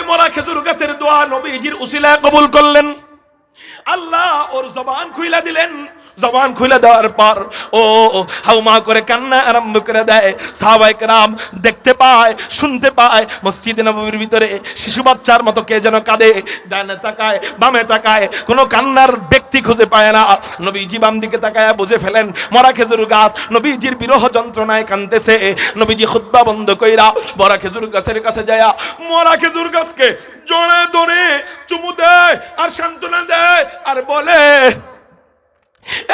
ওই মরা খেজুর গাছের দোয়া নবীজির উসিলায় কবুল করলেন। আল্লাহ ওর জবান খুইলা দিলেন। জবান খুইলা দেওয়ার পর ও হাউমা করে কান্না আরম্ভ করে দেয়। সাহাবায়ে কেরাম দেখতে পায়, শুনতে পায় মসজিদে নববীর ভিতরে শিশু বাচ্চার মতো কে যেন কাঁদে। ডানে তাকায়, বামে তাকায়, কোনো কান্নার ব্যক্তি খুঁজে পায় না। নবীজি বাম দিকে তাকায় বুঝে ফেলেন মরা খেজুর গাছ নবীজির বিরহ যন্ত্রণায় কাঁদতেছে। নবীজি খুতবা বন্ধ কইরা মরা খেজুর গাছের কাছে যায়, মরা খেজুর গাছকে জড়ে ধরে চুমু দেয় আর সান্ত্বনা দেয় আর বলে,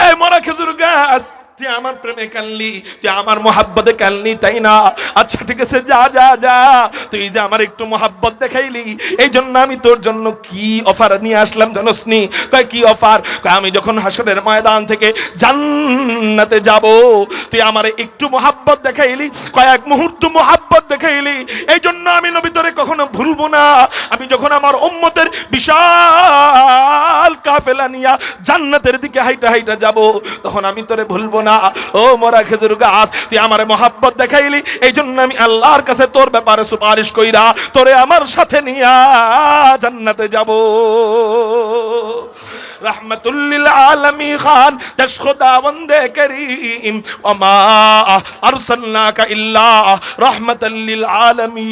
এই মরা খেজুর গাছ, তুই আমার প্রেমে কানলি, তুই আমার মোহাব্বতে কানলি, তাই না? আচ্ছা ঠিক আছে, যা যা যা, তুই যে আমার একটু মোহাব্বত দেখাইলি, এই জন্য আমি তোর জন্য কি অফার নিয়ে আসলাম জানোসনি? কয় কি অফার? কয় আমি যখন হাসরের ময়দান থেকে জান্নাতে যাব, তুই আমার একটু মোহাব্বত দেখাইলি, কয়েক মুহূর্ত মোহাব্বত দেখাইলি, এই জন্য আমি নবী তোরে কখনো ভুলবো না। আমি যখন আমার উম্মতের বিশাল কাফেলা নিয়া জান্নাতের দিকে হাইটা হাইটা যাব, তখন আমি তোরে ভুলবো না। ও মরা খেজুর গাছ, তুই আমারে মোহাব্বত দেখাইলি, এই জন্য আমি আল্লাহর কাছে তোর ব্যাপারে সুপারিশ কইরা তোরে আমার সাথে নিয়া জান্নাতে যাব। रहमतुल लिल आलमी खान दश खुदा वंदे करीम वमा अरसलनाका इल्ला रहमतल लिल आलमीन।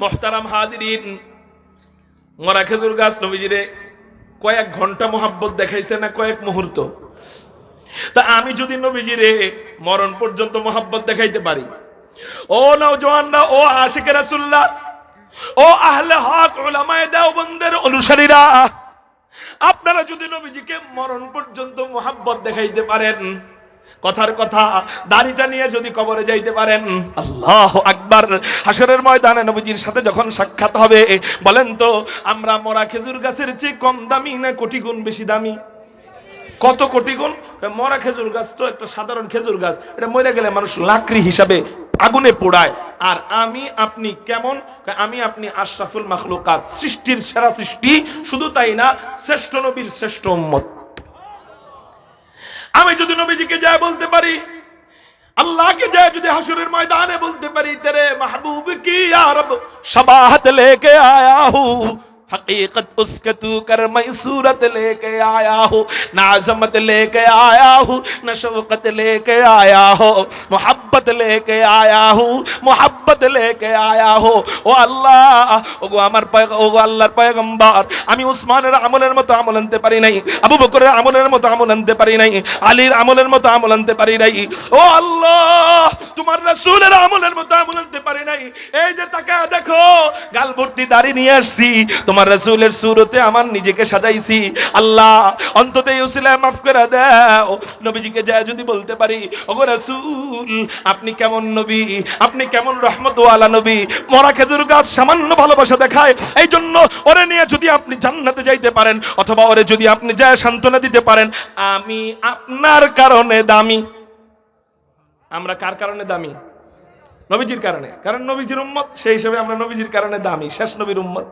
मोहतरम हाजिरीन, মরা খেজুর গাছ নবীজিরে কয়েক ঘন্টা মোহাব্বত দেখাইছে না কয়েক মুহূর্ত? তা আমি যদি নবীজিরে মরণ পর্যন্ত মোহাব্বত দেখাইতে পারি, ও নওজওয়ানরা, ও আশিকে রাসূলুল্লাহ, ও আহলে হক উলামায়ে দেওবন্দের অনুসারীরা, আপনারা যদি নবীজিকে মরণ পর্যন্ত মোহাব্বত দেখাইতে পারেন, কথার কথা দাড়িটা নিয়ে যদি কবরে যাইতে পারেন, আল্লাহু আকবার, হাসরের ময়দানে নবীজির সাথে যখন সাক্ষাৎ হবে, বলেন তো আমরা মরা খেজুর গাছের চেয়ে কম দামি না কোটি গুণ বেশি দামি? কত কোটি গুণ? মরা খেজুর গাছ তো একটা সাধারণ খেজুর গাছ, এটা মরে গেলে মানুষ লাকড়ি হিসাবে আগুনে পোড়ায়। আর আমি আপনি কেমন? আমি আপনি আশরাফুল মাখলুকাত, সৃষ্টির সেরা সৃষ্টি, শুধু তাই না শ্রেষ্ঠ নবীর শ্রেষ্ঠ উম্মত। আমি যদি নবীজিকে যায় বলতে পারি, আল্লাহকে যায় যদি হাসরের ময়দানে বলতে পারি, তেরে মাহবুব কি ইয়া রব শবাহত লেকে আয়া হু, हकीकत उसके तू कर मैं सूरत लेके आया हूँ, न आज़मत लेके आया हूँ, न शफ़क़त लेके आया हो, मोहब्बत लेके आया हूँ, मोहब्बत लेके आया हो। ओ अल्लाह, ओगो আমার ওগো আল্লাহর পয়গম্বর, আমি উসমানের আমলের মতো আমল আনতে পারি নাই, আবু বকরের আমলের মতো আমল আনতে পারি নাই, আলীর আমলের মতো আমল আনতে পারি নাই। ও আল্লাহ, তোমার রাসূলের আমলের মতো আমল আনতে পারি নাই। এই যে তাকায় দেখো, গাল ভর্তি দাড়ি নিয়ে আসছি, তোমার রাসূলের সুরতে আমার নিজেকে সাজাইছি। আল্লাহ অন্তত এই উসিলায় মাফ করে দাও। নবীজিকে যায় যদি বলতে পারি, ওগো রাসূল আপনি কেমন নবী, আপনি কেমন রহমতওয়ালা নবী, মরা খেজুর গাছ সামান্য ভালোবাসা দেখায়, এই জন্য ওরে নিয়ে যদি আপনি জান্নাতে যাইতে পারেন, অথবা ওরে যদি আপনি যায় সান্ত্বনা দিতে পারেন, আমি আপনার কারণে দামি। আমরা কার কারণে দামি? নবীজির কারণে, কারণ নবীজির উম্মত, সেই হিসেবে আমরা নবীজির কারণে দামি, শেষ নবীর উম্মত।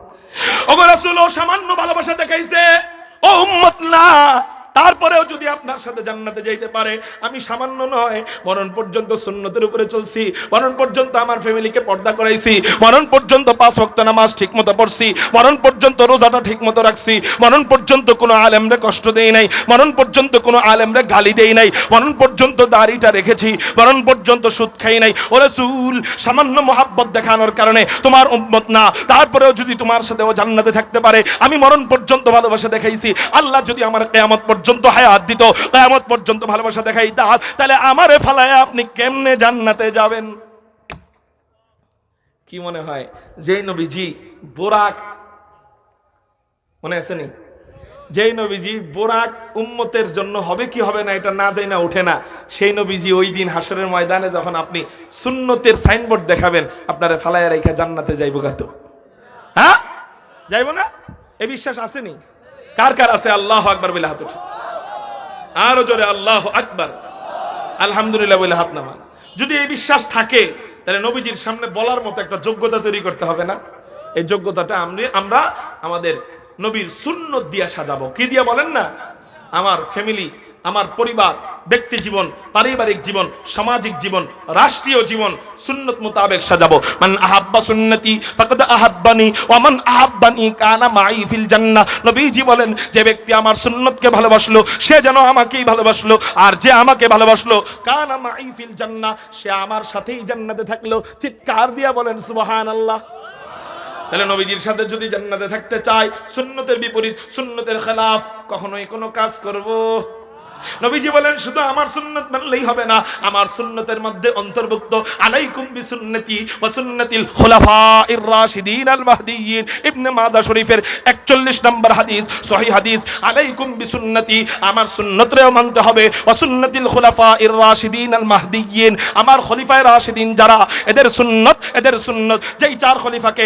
ওগো রাসূল, ও সামান্য ভালোবাসা দেখাইছে, ও উম্মত না, তারপরেও যদি আপনার সাথে জান্নাতে যাইতে পারে, আমি সামান্য নয়, মরণ পর্যন্ত সুন্নতের উপরে চলছি, মরণ পর্যন্ত আমার ফ্যামিলিকে পর্দা করাইছি, মরণ পর্যন্ত 5 ওয়াক্ত নামাজ ঠিকমতো পড়ছি, মরণ পর্যন্ত রোজাটা ঠিকমতো রাখছি, মরণ পর্যন্ত কোনো আলেমরে কষ্ট দেই নাই, মরণ পর্যন্ত কোনো আলেমরে গালি দেই নাই, মরণ পর্যন্ত দাড়িটা রেখেছি, মরণ পর্যন্ত সুদ খাই নাই। ও রাসূল, সামান্য মোহাব্বত দেখানোর কারণে তোমার উম্মত না, তারপরেও যদি তোমার সাথে ও জান্নাতে থাকতে পারে, আমি মরণ পর্যন্ত ভালোবাসা দেখাইছি। আল্লাহ যদি আমার কিয়ামত পর্যন্ত হায়াত দিত, কিয়ামত পর্যন্ত ভালোবাসা দেখাইতা, তাহলে আমারে ফালায় আপনি কেমনে জান্নাতে যাবেন? কি মনে হয় যেই নবীজি বোরাক, মনে আছে নি, যেই নবীজি বোরাক উম্মতের জন্য হবে কি হবে না এটা না যাই না ওঠে না, সেই নবীজি ওই দিন হাসরের ময়দানে যখন আপনি সুন্নতের সাইনবোর্ড দেখাবেন, আপনারে ফালায় রেখে জান্নাতে যাইবো কত? হ্যাঁ যাইবো না? এই বিশ্বাস আসেনি? কার কার আছে? আল্লাহু আকবার বলে হাত উঠে, আরো জোরে আল্লাহু আকবার, আলহামদুলিল্লাহ বলে হাত নামান। যদি এই বিশ্বাস থাকে, তাহলে নবীজির সামনে বলার মতো একটা যোগ্যতা তৈরি করতে হবে না? এই যোগ্যতাটা আমরা আমাদের নবীর সুন্নত দিয়া সাজাবো। কি দিয়া বলেন না? আমার ফ্যামিলি, আমার পরিবার ব্যক্তি জীবন, পারিবারিক জীবন, সামাজিক জীবন, রাষ্ট্রীয় জীবন সুন্নত মোতাবেক সাজাবো। মান আহাব্বা সুন্নতি ফাকাদ আহাব্বানি ওয়া মান আহাব্বানি কানা মাই ফিল জান্নাহ। নবীজি বলেন, যে ব্যক্তি আমার সুন্নতকে ভালোবাসলো সে যেন আমাকেই ভালোবাসলো, আর যে আমাকে ভালোবাসলো কানা মাই ফিল জান্নাহ, সে আমার সাথেই জান্নাতে থাকলো। চিৎকার দিয়া বলেন সুবহানাল্লাহ। তাহলে নবীজির সাথে যদি জান্নাতে থাকতে চাই, সুন্নতের বিপরীত, সুন্নতের খেলাফ কখনোই কোনো কাজ করব। নবীজি বলেন শুধু আমার সুন্নত মানলেই হবে না, আমার সুন্নতের মধ্যে অন্তর্ভুক্ত আলাইকুম বিসুন্নতি ওয়া সুন্নাতিল খুলাফাইর রাশিদিন আল মাহদিয়িন। ইবনে মাজাহ শরীফের 41 নম্বর হাদিস, সহিহ হাদিস। আলাইকুম বিসুন্নতি, আমার সুন্নতরেও মানতে হবে, ওয়া সুন্নাতিল খুলাফাইর রাশিদিন আল মাহদিয়িন, আমার খলিফায়ে রাশিদিন যারা, এদের সুন্নত। যেই চার খলিফাকে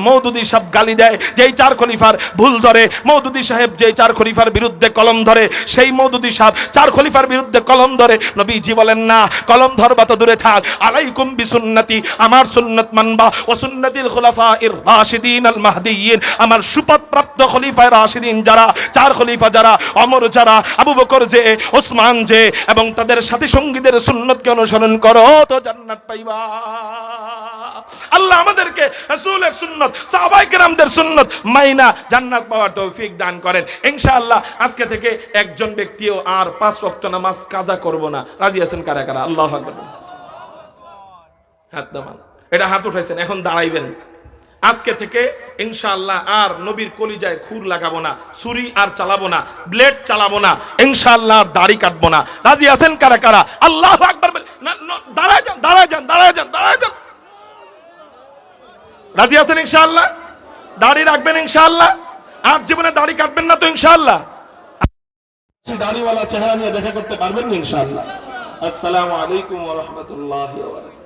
মওদুদি সাহেব গালি দেয়, যেই চার খলিফার ভুল ধরে, মওদুদি সাহেব যেই চার খলিফার বিরুদ্ধে কলম ধরে, সেই মওদুদি সাহেব চার খলিফার বিরুদ্ধে কলম ধরে, নবীজি বলেন না, কলম ধরবা তো দূরে থাক, আলাইকুম বিসুন্নতি, আমার সুন্নত মানবা, ওয়া সুন্নাতিল খুলাফাইর রাশিদিন আল মাহদিয়িন, আমার সুপথপ্রাপ্ত খলিফায়ে রাশিদিন যারা, চার খলিফা যারা, ওমর যারা, আবু বকর যে, ওসমান যে, এবং তাদের সাথী সঙ্গীদের সুন্নতকে অনুসরণ করো তো জান্নাত পাইবা। আল্লাহ আমাদেরকে রাসূলের সুন্নত, সাহাবায়ে কেরামদের সুন্নত মাইনা জান্নাত পাওয়ার তৌফিক দান করেন ইনশাআল্লাহ। আজকে থেকে একজন ব্যক্তিও আর 5 ওয়াক্ত নামাজ কাজা করব না। রাজি আছেন কারা কারা? আল্লাহু আকবার। হাত নামান, এটা হাত উঠাইছেন, এখন দাঁড়াইবেন। আজকে থেকে ইনশাআল্লাহ আর নবীর কলিজায় খুর লাগাবো না, ছুরি আর চালাবো না, ব্লেড চালাবো না, ইনশাআল্লাহ আর দাড়ি কাটবো না। রাজি আছেন কারা কারা? আল্লাহু আকবার। দাঁড়ায় যান, দাঁড়ায় যান, দাঁড়ায় যান, দাঁড়ায় যান। রাজি আছেন ইনশাআল্লাহ? দাড়ি রাখবেন ইনশাআল্লাহ? আর জীবনে দাড়ি কাটবেন না তো ইনশাআল্লাহ? দাড়িওয়ালা চেহারা নিয়ে দেখা করতে পারবেন না ইনশাআল্লাহ। আসসালামু আলাইকুম ওয়া রাহমাতুল্লাহি ওয়া বারাকাতুহু।